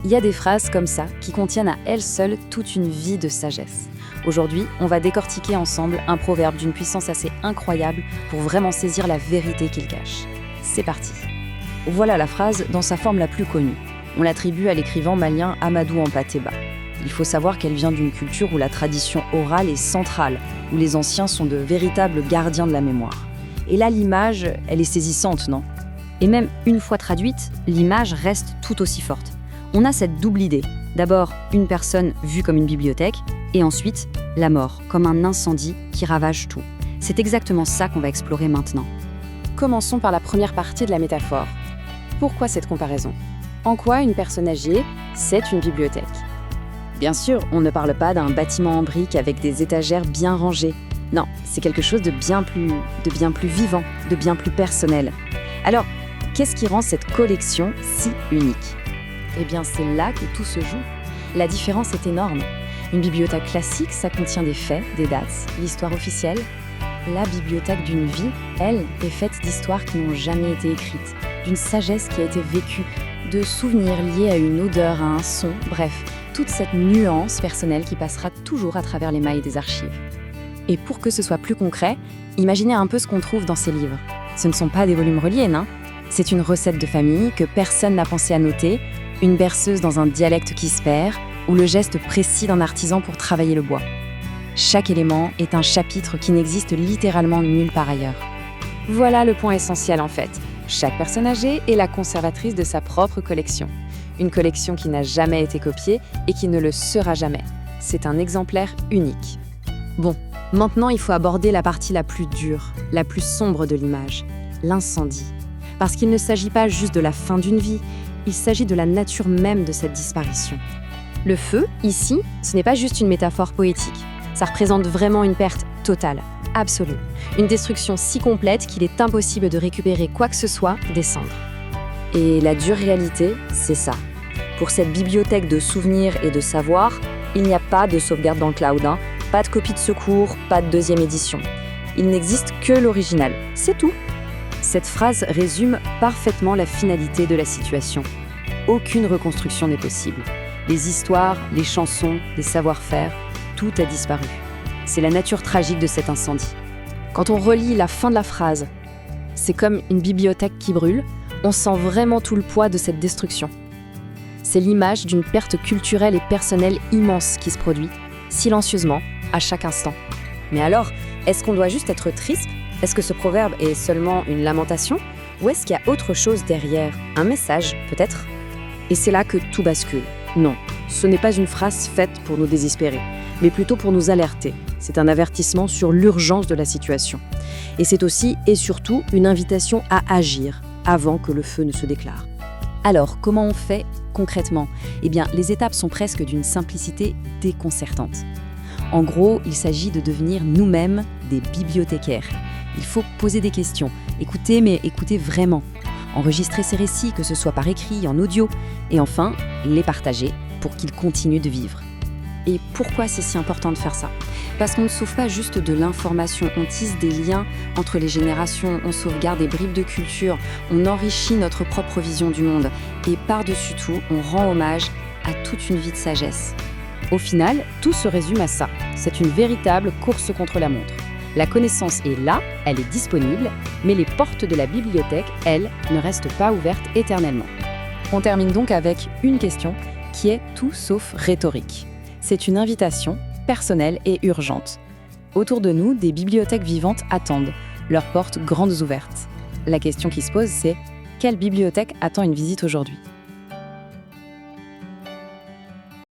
Il y a des phrases comme ça qui contiennent à elles seules toute une vie de sagesse. Aujourd'hui, on va décortiquer ensemble un proverbe d'une puissance assez incroyable pour vraiment saisir la vérité qu'il cache. C'est parti. Voilà la phrase dans sa forme la plus connue. On l'attribue à l'écrivain malien Amadou Hampâté-Bâ. Il faut savoir qu'elle vient d'une culture où la tradition orale est centrale, où les anciens sont de véritables gardiens de la mémoire. Et là, l'image, elle est saisissante, non ? Et même une fois traduite, l'image reste tout aussi forte. On a cette double idée. D'abord, une personne vue comme une bibliothèque, et ensuite, la mort, comme un incendie qui ravage tout. C'est exactement ça qu'on va explorer maintenant. Commençons par la première partie de la métaphore. Pourquoi cette comparaison ? En quoi une personne âgée, c'est une bibliothèque ? Bien sûr, on ne parle pas d'un bâtiment en briques avec des étagères bien rangées. Non, c'est quelque chose de bien plus vivant, de bien plus personnel. Alors, qu'est-ce qui rend cette collection si unique ? Eh bien, c'est là que tout se joue. La différence est énorme. Une bibliothèque classique, ça contient des faits, des dates, l'histoire officielle. La bibliothèque d'une vie, elle, est faite d'histoires qui n'ont jamais été écrites, d'une sagesse qui a été vécue, de souvenirs liés à une odeur, à un son, bref, toute cette nuance personnelle qui passera toujours à travers les mailles des archives. Et pour que ce soit plus concret, imaginez un peu ce qu'on trouve dans ces livres. Ce ne sont pas des volumes reliés, non ? C'est une recette de famille que personne n'a pensé à noter, une berceuse dans un dialecte qui se perd, ou le geste précis d'un artisan pour travailler le bois. Chaque élément est un chapitre qui n'existe littéralement nulle part ailleurs. Voilà le point essentiel en fait. Chaque personne âgée est la conservatrice de sa propre collection. Une collection qui n'a jamais été copiée et qui ne le sera jamais. C'est un exemplaire unique. Bon, maintenant il faut aborder la partie la plus dure, la plus sombre de l'image, l'incendie. Parce qu'il ne s'agit pas juste de la fin d'une vie, il s'agit de la nature même de cette disparition. Le feu, ici, ce n'est pas juste une métaphore poétique. Ça représente vraiment une perte totale, absolue. Une destruction si complète qu'il est impossible de récupérer quoi que ce soit des cendres. Et la dure réalité, c'est ça. Pour cette bibliothèque de souvenirs et de savoir, il n'y a pas de sauvegarde dans le cloud, pas de copie de secours, pas de deuxième édition. Il n'existe que l'original, c'est tout. Cette phrase résume parfaitement la finalité de la situation. Aucune reconstruction n'est possible. Les histoires, les chansons, les savoir-faire, tout a disparu. C'est la nature tragique de cet incendie. Quand on relit la fin de la phrase, c'est comme une bibliothèque qui brûle, on sent vraiment tout le poids de cette destruction. C'est l'image d'une perte culturelle et personnelle immense qui se produit, silencieusement, à chaque instant. Mais alors, est-ce qu'on doit juste être triste ? Est-ce que ce proverbe est seulement une lamentation ? Ou est-ce qu'il y a autre chose derrière ? Un message, peut-être ? Et c'est là que tout bascule. Non, ce n'est pas une phrase faite pour nous désespérer, mais plutôt pour nous alerter. C'est un avertissement sur l'urgence de la situation. Et c'est aussi et surtout une invitation à agir avant que le feu ne se déclare. Alors, comment on fait concrètement ? Eh bien, les étapes sont presque d'une simplicité déconcertante. En gros, il s'agit de devenir nous-mêmes des bibliothécaires. Il faut poser des questions, écouter, mais écouter vraiment. Enregistrer ces récits, que ce soit par écrit, en audio, et enfin, les partager pour qu'ils continuent de vivre. Et pourquoi c'est si important de faire ça ? Parce qu'on ne sauve pas juste de l'information, on tisse des liens entre les générations, on sauvegarde des bribes de culture, on enrichit notre propre vision du monde, et par-dessus tout, on rend hommage à toute une vie de sagesse. Au final, tout se résume à ça. C'est une véritable course contre la montre. La connaissance est là, elle est disponible, mais les portes de la bibliothèque, elles, ne restent pas ouvertes éternellement. On termine donc avec une question qui est tout sauf rhétorique. C'est une invitation personnelle et urgente. Autour de nous, des bibliothèques vivantes attendent, leurs portes grandes ouvertes. La question qui se pose, c'est quelle bibliothèque attend une visite aujourd'hui ?